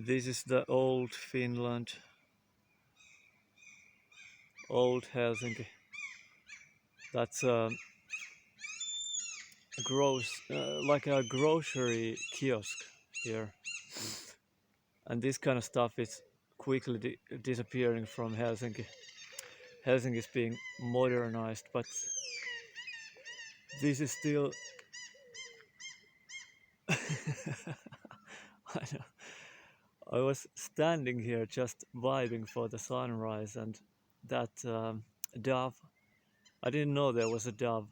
This is the old Finland, old Helsinki. That's like a grocery kiosk here, and this kind of stuff is quickly disappearing from Helsinki. Helsinki is being modernized, but this is still. I know. I was standing here just vibing for the sunrise, and that dove. I didn't know there was a dove.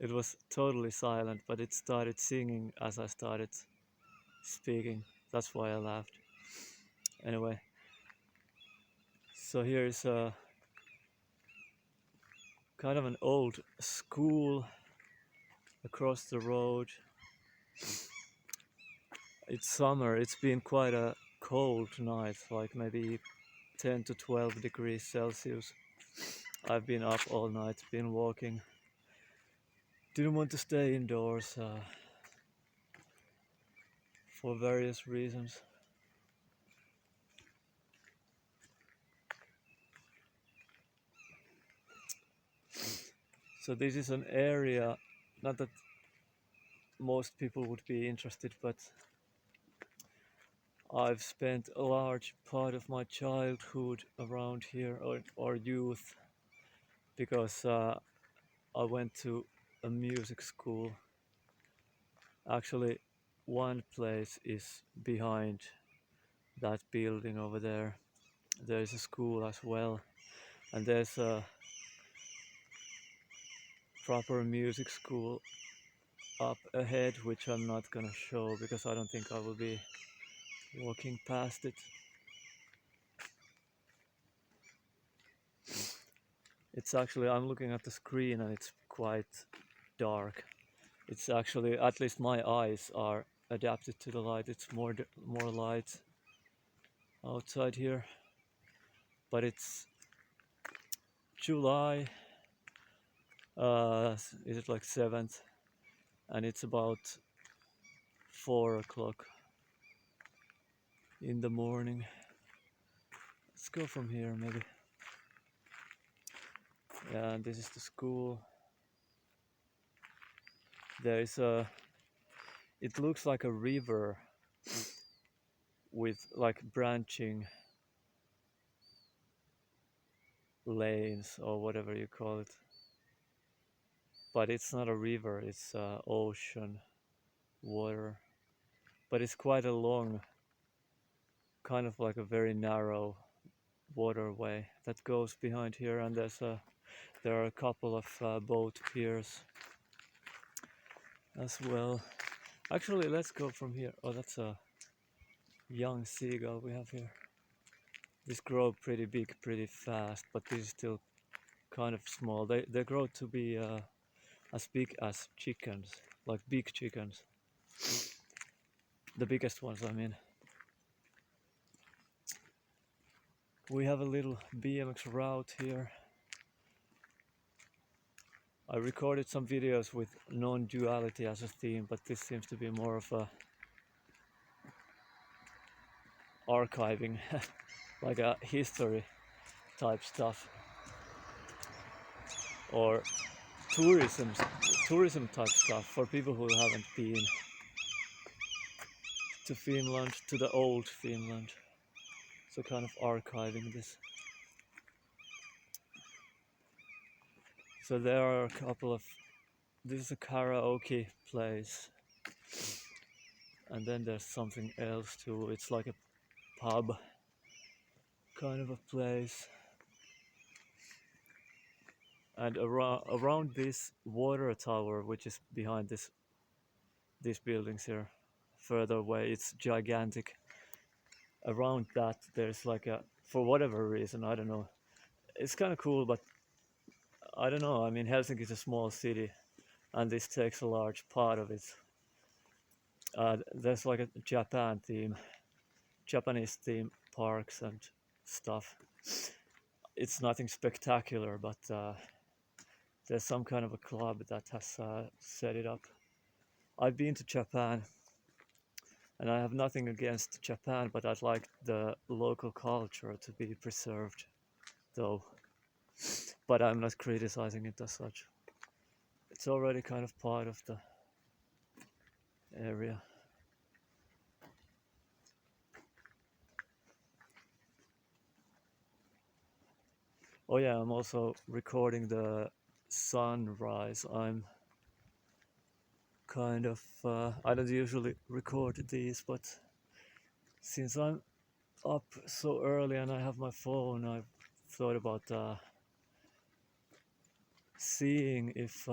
It was totally silent, but it started singing as I started speaking. That's why I laughed. Anyway, so here is a kind of an old school across the road. It's summer. It's been quite a cold night, like maybe 10 to 12 degrees Celsius. I've been up all night, been walking. Didn't want to stay indoors for various reasons. So this is an area, not that most people would be interested, but I've spent a large part of my childhood around here, or youth, because I went to a music school. Actually, one place is behind that building over there. There's a school as well, and there's a proper music school up ahead, which I'm not gonna show because I don't think I will be walking past it. It's actually, I'm looking at the screen and it's quite dark. It's actually, at least my eyes are adapted to the light. It's more light outside here, but it's July. Is it like 7th? And it's about 4 o'clock in the morning. Let's go from here maybe. Yeah, and this is the school. There is a, it looks like a river with like branching lanes or whatever you call it. But it's not a river, it's ocean water. But it's quite a long, kind of like a very narrow waterway that goes behind here, and there are a couple of boat piers as well. Actually, let's go from here. Oh, that's a young seagull we have here. These grow pretty big pretty fast, but this is still kind of small. They grow to be as big as chickens, like big chickens. The biggest ones, I mean. We have a little BMX route here. I recorded some videos with non-duality as a theme, but this seems to be more of a archiving, like a history type stuff, or tourism type stuff for people who haven't been to Finland, to the old Finland. So kind of archiving this. So there are a couple of, this is a karaoke place, and then there's something else too. It's like a pub kind of a place. And around this water tower, which is behind these buildings here, further away, it's gigantic. Around that, there's like a, for whatever reason, I don't know. It's kind of cool, but I don't know. I mean, Helsinki is a small city, and this takes a large part of it. There's like a Japanese theme parks and stuff. It's nothing spectacular, but there's some kind of a club that has set it up. I've been to Japan And I have nothing against Japan, but I'd like the local culture to be preserved, though. But I'm not criticizing it as such. It's already kind of part of the area. Oh yeah, I'm also recording the sunrise. I'm kind of, I don't usually record these, but since I'm up so early and I have my phone, I've thought about seeing if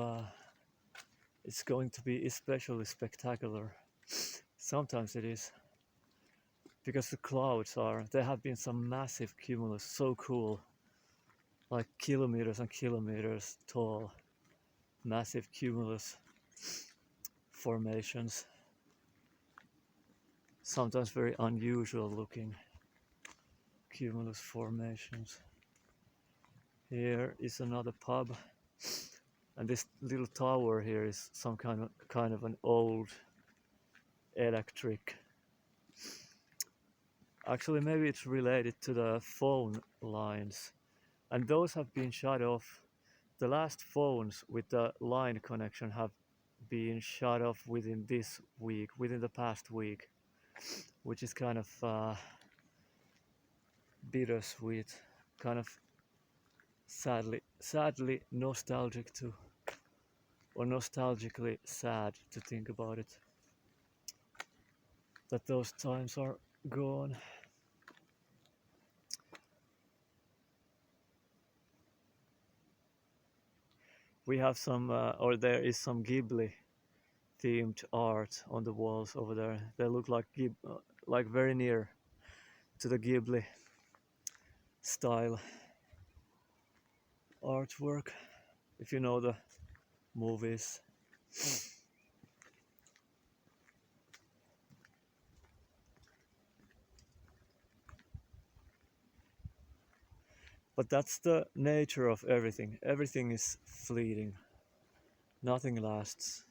it's going to be especially spectacular. Sometimes it is, because the clouds are, there have been some massive cumulus, so cool, like kilometers and kilometers tall, massive cumulus formations, sometimes very unusual looking cumulus formations. Here is another pub, and this little tower here is some kind of an old electric. Actually, maybe it's related to the phone lines, and those have been shut off. The last phones with the line connection have been shut off within this week, within the past week, which is kind of bittersweet, kind of sadly nostalgic too, or nostalgically sad to think about it, that those times are gone. We have some, or there is some Ghibli themed art on the walls over there. They look like like very near to the Ghibli style artwork, if you know the movies. But that's the nature of everything. Everything is fleeting. Nothing lasts.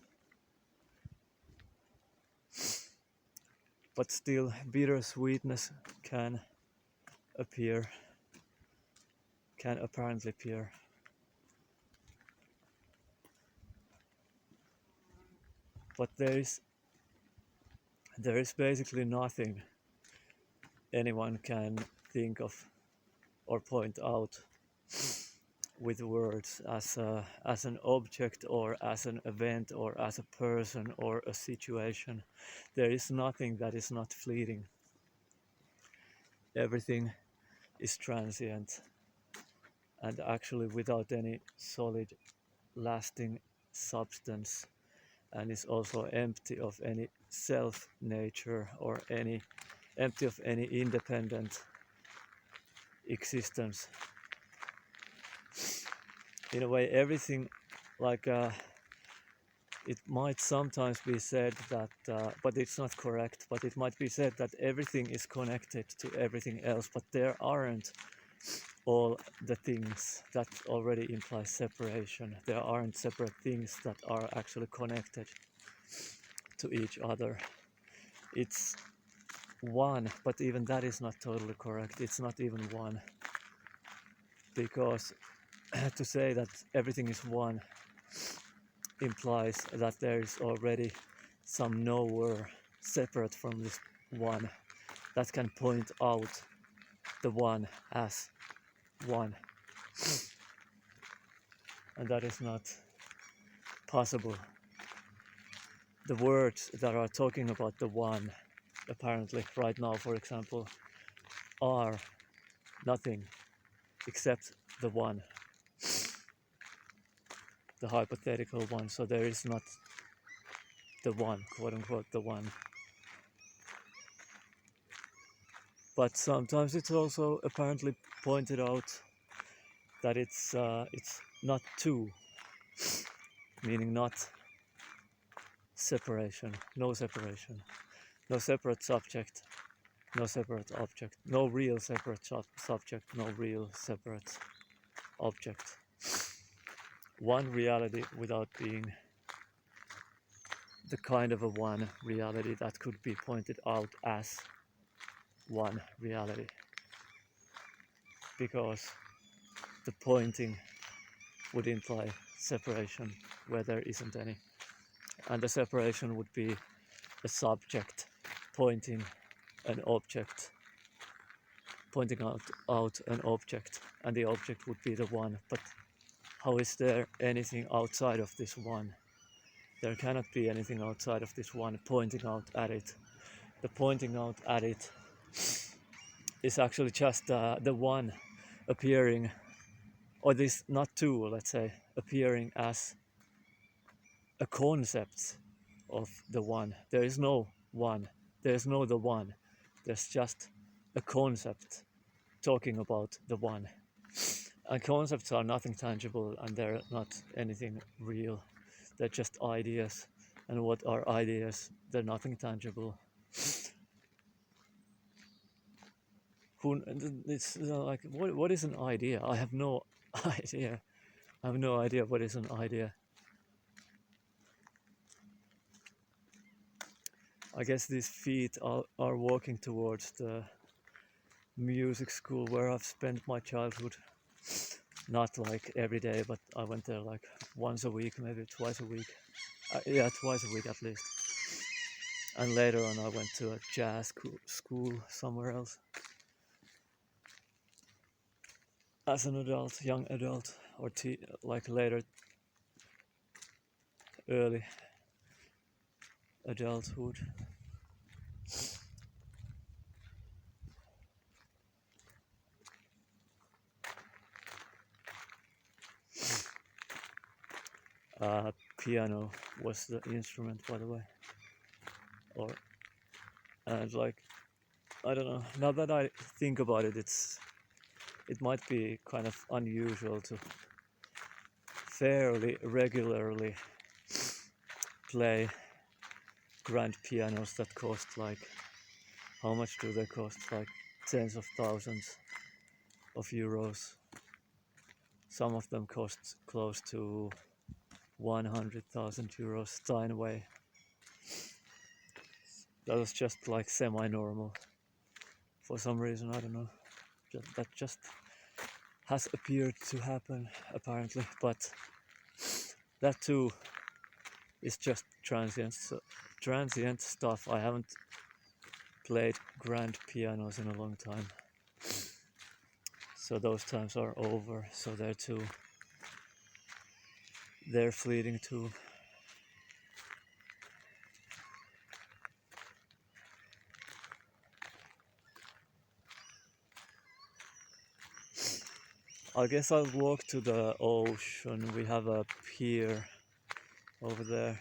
But still, bittersweetness can appear, can apparently appear. But there is basically nothing anyone can think of or point out with words as an object or as an event or as a person or a situation. There is nothing that is not fleeting. Everything is transient and actually without any solid lasting substance, and is also empty of any self nature or empty of any independent existence. In a way, everything, like it might sometimes be said that, but it's not correct, but it might be said that everything is connected to everything else, but there aren't all the things. That already implies separation. There aren't separate things that are actually connected to each other. It's one, but even that is not totally correct. It's not even one, because to say that everything is one implies that there is already some nowhere separate from this one that can point out the one as one, and that is not possible. The words that are talking about the one, apparently right now, for example, are nothing except the one, the hypothetical one. So there is not the one, quote unquote, the one. But sometimes it's also apparently pointed out that it's not two, meaning not separation, no separation, no separate subject, no separate object, no real separate subject, no real separate object. One reality without being the kind of a one reality that could be pointed out as one reality, because the pointing would imply separation where there isn't any, and the separation would be a subject pointing an object, pointing out an object, and the object would be the one. But how is there anything outside of this one? There cannot be anything outside of this one pointing out at it. The pointing out at it is actually just the one appearing, or this, not two, let's say, appearing as a concept of the one. There is no one, there is no the one, there's just a concept talking about the one. And concepts are nothing tangible, and they're not anything real. They're just ideas. And what are ideas? They're nothing tangible. It's like, what is an idea? I have no idea. I have no idea what is an idea. I guess these feet are walking towards the music school where I've spent my childhood. Not like every day, but I went there like once a week, maybe twice a week. Yeah, twice a week at least. And later on I went to a jazz school somewhere else. As an adult, young adult, or like later, early adulthood. Piano was the instrument, by the way. And like, I don't know. Now that I think about it, it might be kind of unusual to fairly regularly play grand pianos that cost like, how much do they cost? Like tens of thousands of euros. Some of them cost close to 100,000 euros Steinway. That was just like semi-normal. For some reason, I don't know. That just has appeared to happen, apparently. But that too is just transient stuff. I haven't played grand pianos in a long time. So those times are over. So they're fleeting too. I guess I'll walk to the ocean. We have a pier over there.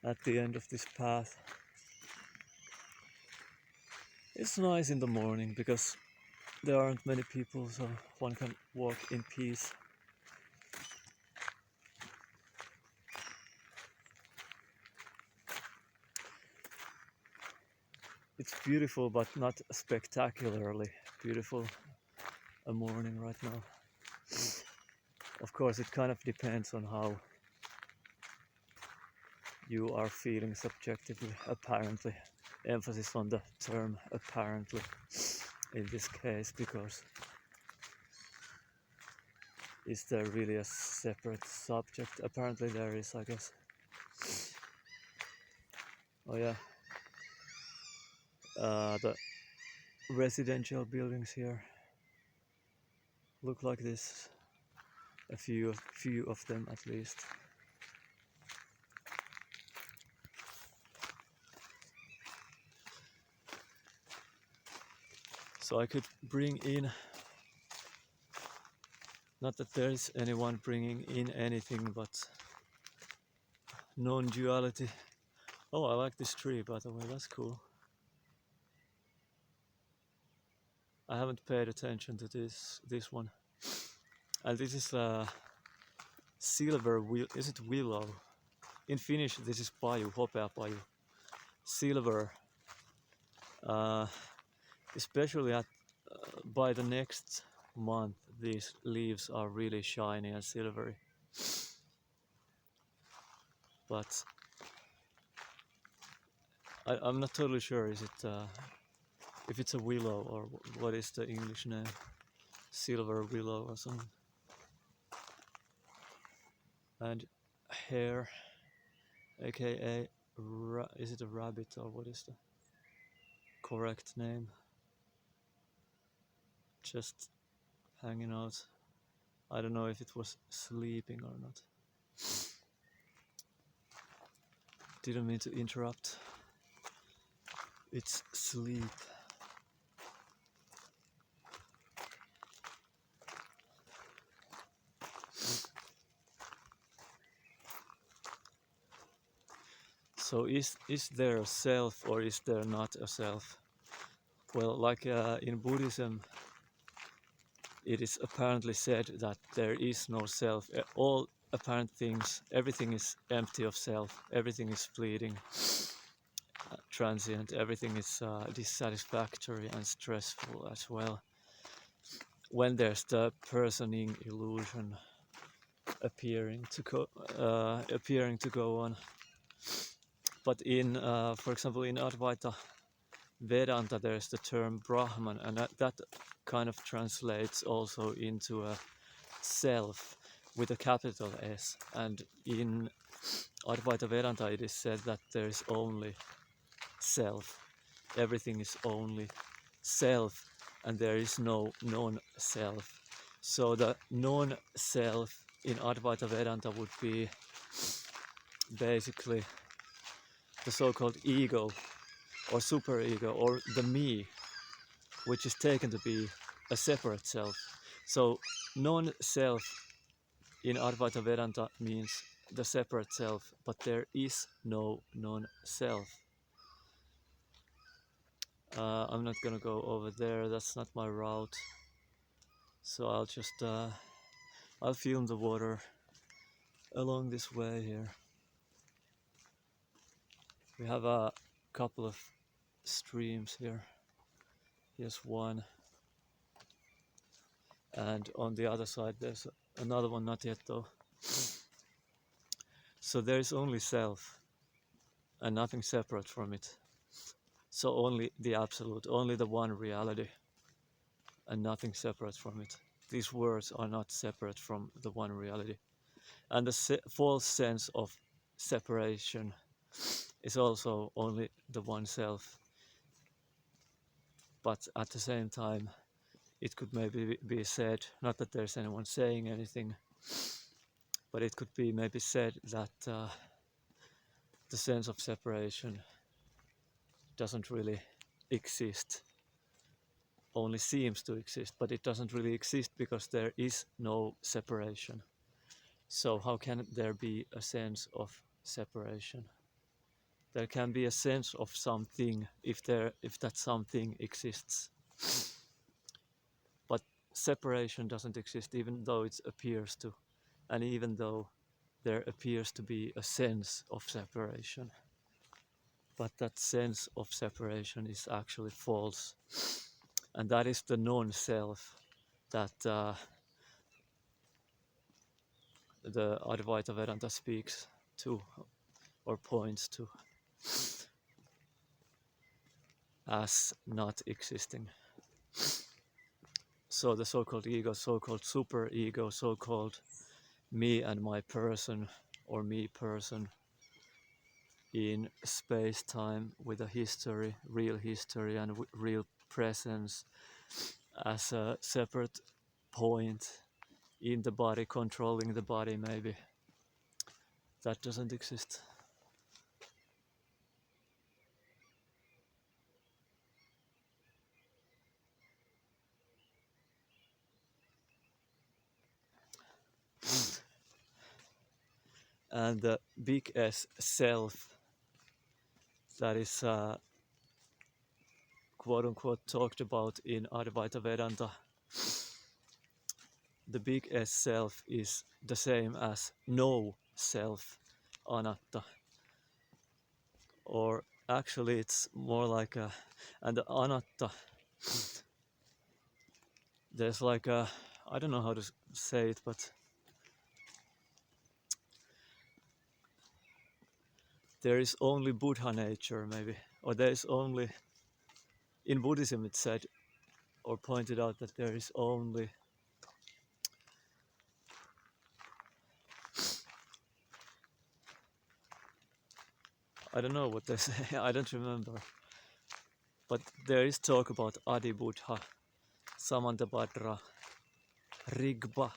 At the end of this path. It's nice in the morning because there aren't many people, so one can walk in peace. It's beautiful, but not spectacularly beautiful a morning right now. Of course, it kind of depends on how you are feeling subjectively, apparently. Emphasis on the term apparently in this case, because is there really a separate subject? Apparently there is, I guess. Oh yeah. The residential buildings here look like this. A few of them at least. So I could bring in, not that there is anyone bringing in anything, but non-duality. Oh, I like this tree, by the way, that's cool. I haven't paid attention to this one. And this is silver, is it willow? In Finnish this is paju, hopeapaju. Silver, especially by the next month these leaves are really shiny and silvery. But I'm not totally sure is it if it's a willow or what is the English name? Silver willow or something. And hare, aka is it a rabbit or what is the correct name? Just hanging out. I don't know if it was sleeping or not. Didn't mean to interrupt. It's sleep. So is there a self or is there not a self? Well, like in Buddhism, it is apparently said that there is no self. All apparent things, everything is empty of self. Everything is fleeting, transient. Everything is dissatisfactory and stressful as well. When there's the personing illusion appearing to go on. But in, for example, in Advaita Vedanta, there's the term Brahman, and that kind of translates also into a self with a capital S. And in Advaita Vedanta, it is said that there is only self. Everything is only self, and there is no non-self. So the non-self in Advaita Vedanta would be basically the so-called ego or superego or the me, which is taken to be a separate self. So non-self in Advaita Vedanta means the separate self, but there is no non-self. I'm not gonna go over there, that's not my route. So I'll just I'll film the water along this way here. We have a couple of streams here. Here's one. And on the other side there's another one, not yet though. So there is only self and nothing separate from it. So only the absolute, only the one reality and nothing separate from it. These words are not separate from the one reality. And the false sense of separation is also only the one self. But at the same time, it could maybe be said, not that there's anyone saying anything, but it could be maybe said that the sense of separation doesn't really exist, only seems to exist, but it doesn't really exist because there is no separation. So how can there be a sense of separation? There can be a sense of something if that something exists. But separation doesn't exist even though it appears to, and even though there appears to be a sense of separation. But that sense of separation is actually false. And that is the non-self that the Advaita Vedanta speaks to or points to as not existing. So the so-called ego, so-called super ego, so-called me and my person or me person in space-time with a history, real history and real presence as a separate point in the body, controlling the body maybe. That doesn't exist. And the big S self that is quote unquote talked about in Advaita Vedanta, the big S self is the same as no self, anatta. Or actually it's more like a, and the anatta there's like a, I don't know how to say it, but there is only Buddha nature, maybe, or there is only, in Buddhism it said or pointed out that there is only I don't know what they say, I don't remember, but there is talk about Adi Buddha, Samantabhadra, Rigpa,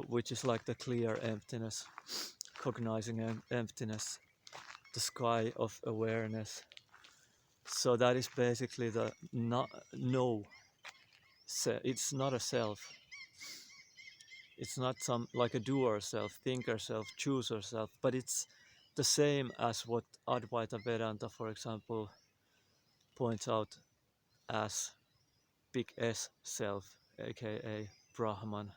which is like the clear emptiness, cognizing emptiness, the sky of awareness. So that is basically the no, it's not a self. It's not some like a doer self, thinker self, chooser self, but it's the same as what Advaita Vedanta, for example, points out as big S self, aka Brahman.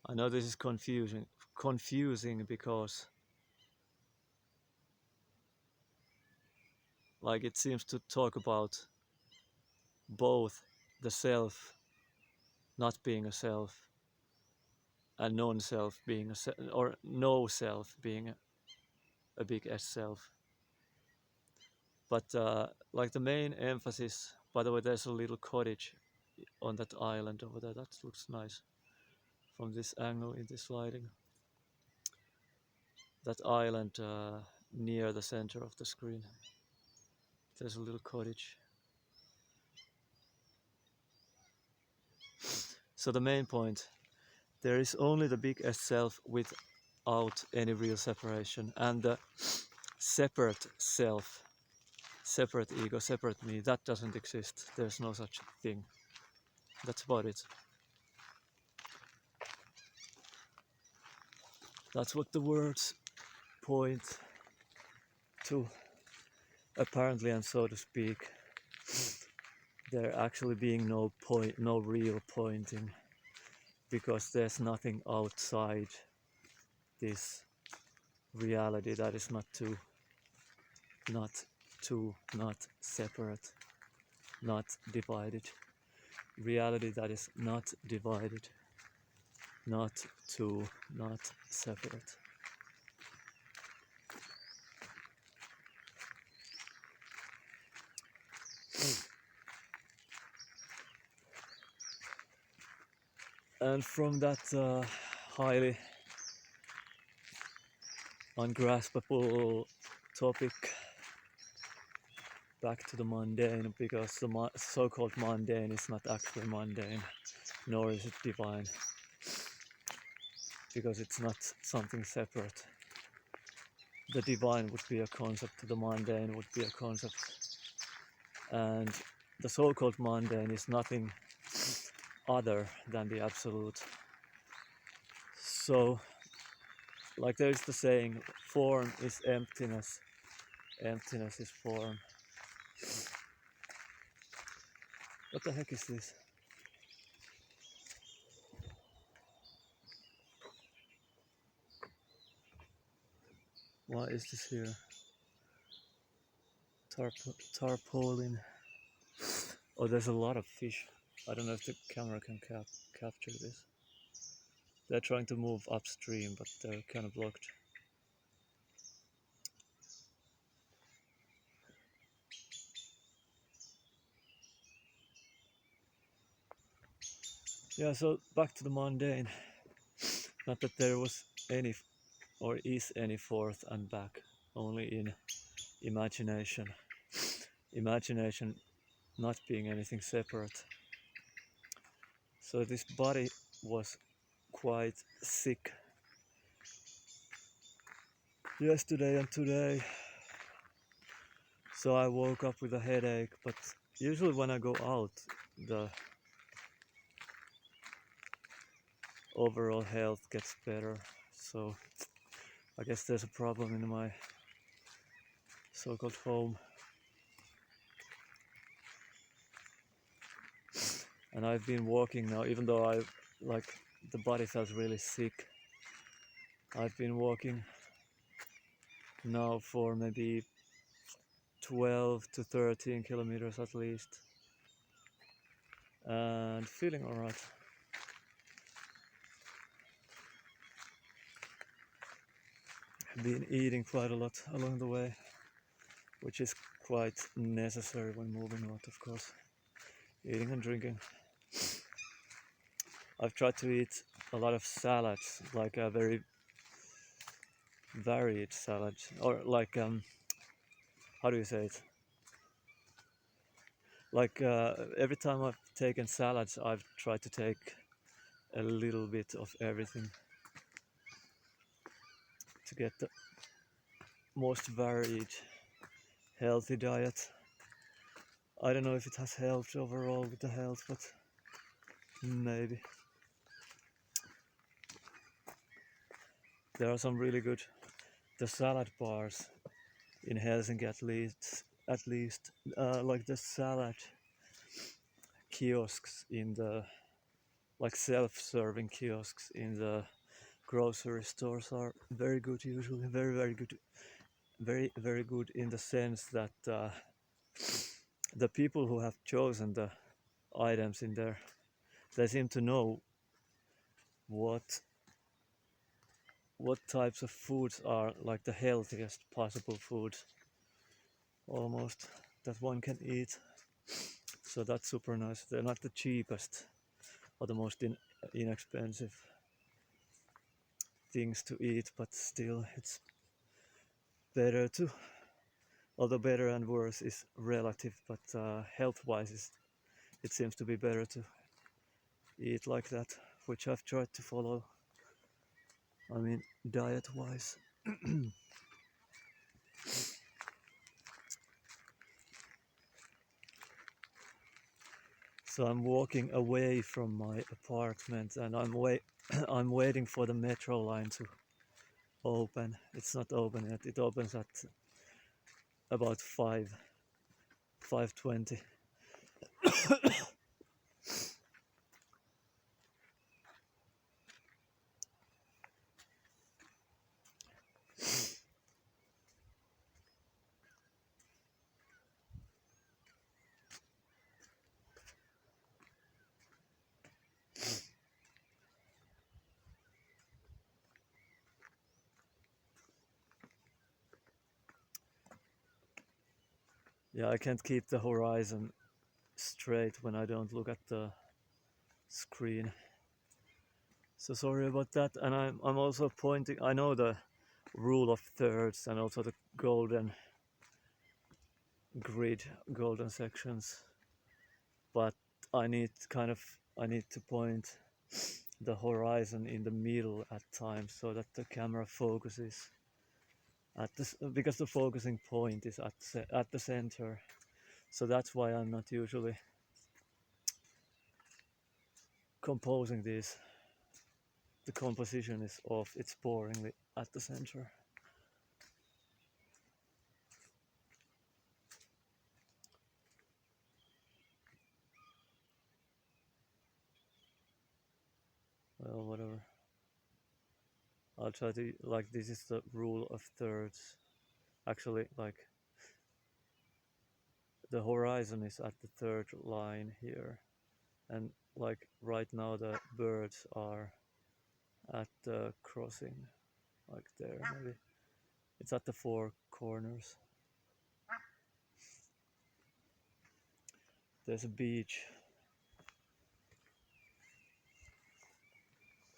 I know this is confusing because like it seems to talk about both the self not being a self and non-self being a or no self being a big S self. But like the main emphasis, by the way, there's a little cottage on that island over there. That looks nice from this angle in this lighting. That island near the center of the screen. There's a little cottage. So the main point, there is only the big S self without any real separation, and the separate self, separate ego, separate me, that doesn't exist. There's no such thing. That's about it. That's what the words point to, apparently, and so to speak. There actually being no point, no real pointing, because there's nothing outside this reality that is not separate, not divided. Reality that is not divided, not two, not separate. And from that highly ungraspable topic, back to the mundane, because the so-called mundane is not actually mundane, nor is it divine, because it's not something separate. The divine would be a concept, the mundane would be a concept, and the so-called mundane is nothing other than the absolute. So, like there's the saying, form is emptiness, emptiness is form. What the heck is this? Why is this here? Tarpaulin. Oh, there's a lot of fish. I don't know if the camera can capture this. They're trying to move upstream, but they're kind of blocked. Yeah, so back to the mundane. Not that there was any or is any forth and back, only in imagination. Imagination not being anything separate. So this body was quite sick yesterday and today. So I woke up with a headache, but usually when I go out, the overall health gets better. So I guess there's a problem in my so-called home. And I've been walking now, even though the body felt really sick. I've been walking now for maybe 12 to 13 kilometers at least. and feeling alright. Been eating quite a lot along the way, which is quite necessary when moving a lot, of course. Eating and drinking. I've tried to eat a lot of salads, like a very varied salad, or like how do you say it? Like every time I've taken salads, I've tried to take a little bit of everything to get the most varied, healthy diet. I don't know if it has helped overall with the health, but maybe. There are some really good the salad bars in Helsinki at least like the salad kiosks in the like self-serving kiosks in the grocery stores are very good usually, very good, very good in the sense that the people who have chosen the items in there, they seem to know what types of foods are like the healthiest possible foods almost that one can eat. So that's super nice. They're not the cheapest or the most inexpensive things to eat, but still it's better to, although better and worse is relative, but health-wise it seems to be better to eat like that, which I've tried to follow. I mean, diet-wise. So I'm walking away from my apartment and I'm waiting for the metro line to open. It's not open yet. It opens at about 5:20. Yeah, I can't keep the horizon straight when I don't look at the screen. So sorry about that. And I'm also pointing. I know the rule of thirds and also the golden grid, golden sections, but I need to point the horizon in the middle at times so that the camera focuses at this, because the focusing point is at the center. So that's why I'm not usually composing these. The composition is off. It's boringly at the center. Well, whatever. I'll try to, like, this is the rule of thirds. Actually, like, the horizon is at the third line here. And like right now the birds are at the crossing, like there maybe. It's at the four corners. There's a beach,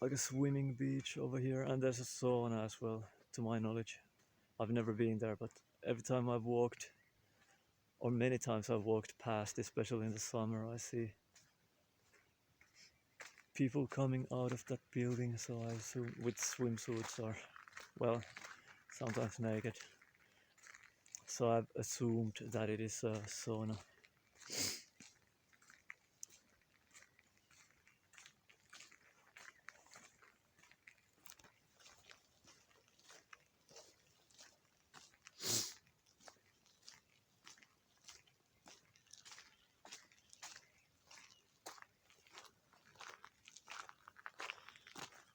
like a swimming beach over here, and there's a sauna as well, to my knowledge. I've never been there, but every time I've walked, or many times I've walked past, especially in the summer, I see people coming out of that building, so I assume with swimsuits or, well, sometimes naked. So I've assumed that it is a sauna.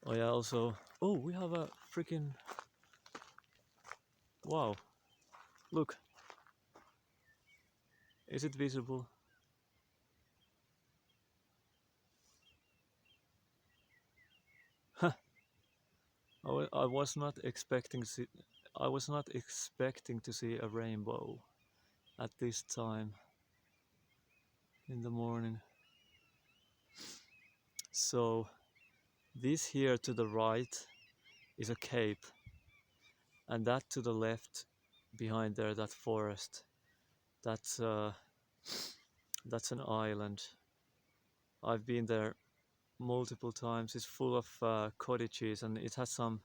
Oh yeah, also, oh, we have a freaking, wow, look, is it visible? I was not expecting I was not expecting to see a rainbow at this time in the morning. So this here to the right is a cape, and that to the left, behind there, that forest, that's that's an island. I've been there multiple times. It's full of cottages, and it has some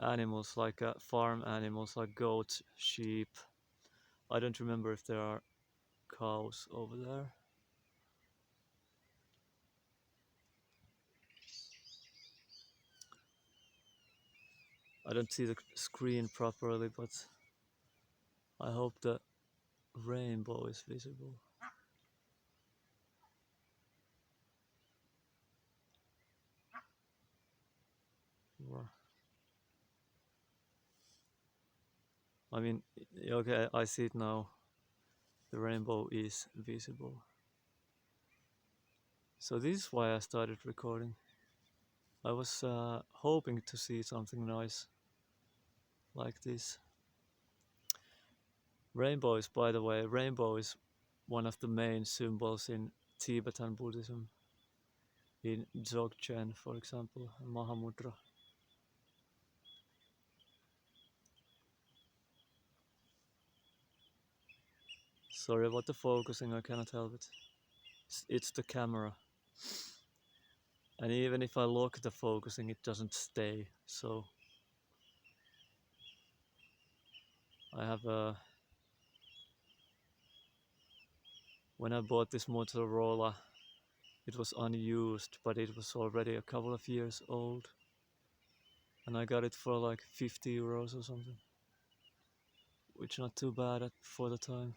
animals like farm animals like goats, sheep. I don't remember if there are cows over there. I don't see the screen properly, but I hope the rainbow is visible. I mean, okay, I see it now. The rainbow is visible. So this is why I started recording. I was hoping to see something nice like this. Rainbow is, by the way, rainbow is one of the main symbols in Tibetan Buddhism. In Dzogchen, for example, Mahamudra. Sorry about the focusing, I cannot help it. It's the camera. And even if I lock the focusing, it doesn't stay. So I have a... When I bought this Motorola, it was unused, but it was already a couple of years old. And I got it for like 50 euros or something. Which not too bad for the time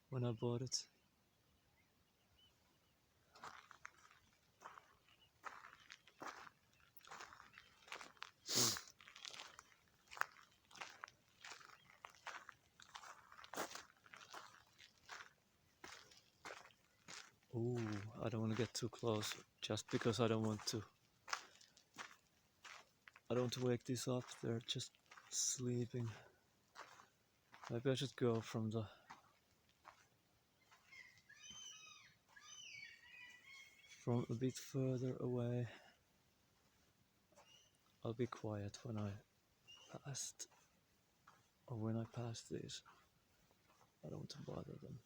when I bought it. Ooh, I don't want to get too close, just because I don't want to wake this up. They're just sleeping. Maybe I should go from a bit further away. I'll be quiet when I passed, or when I pass these. I don't want to bother them.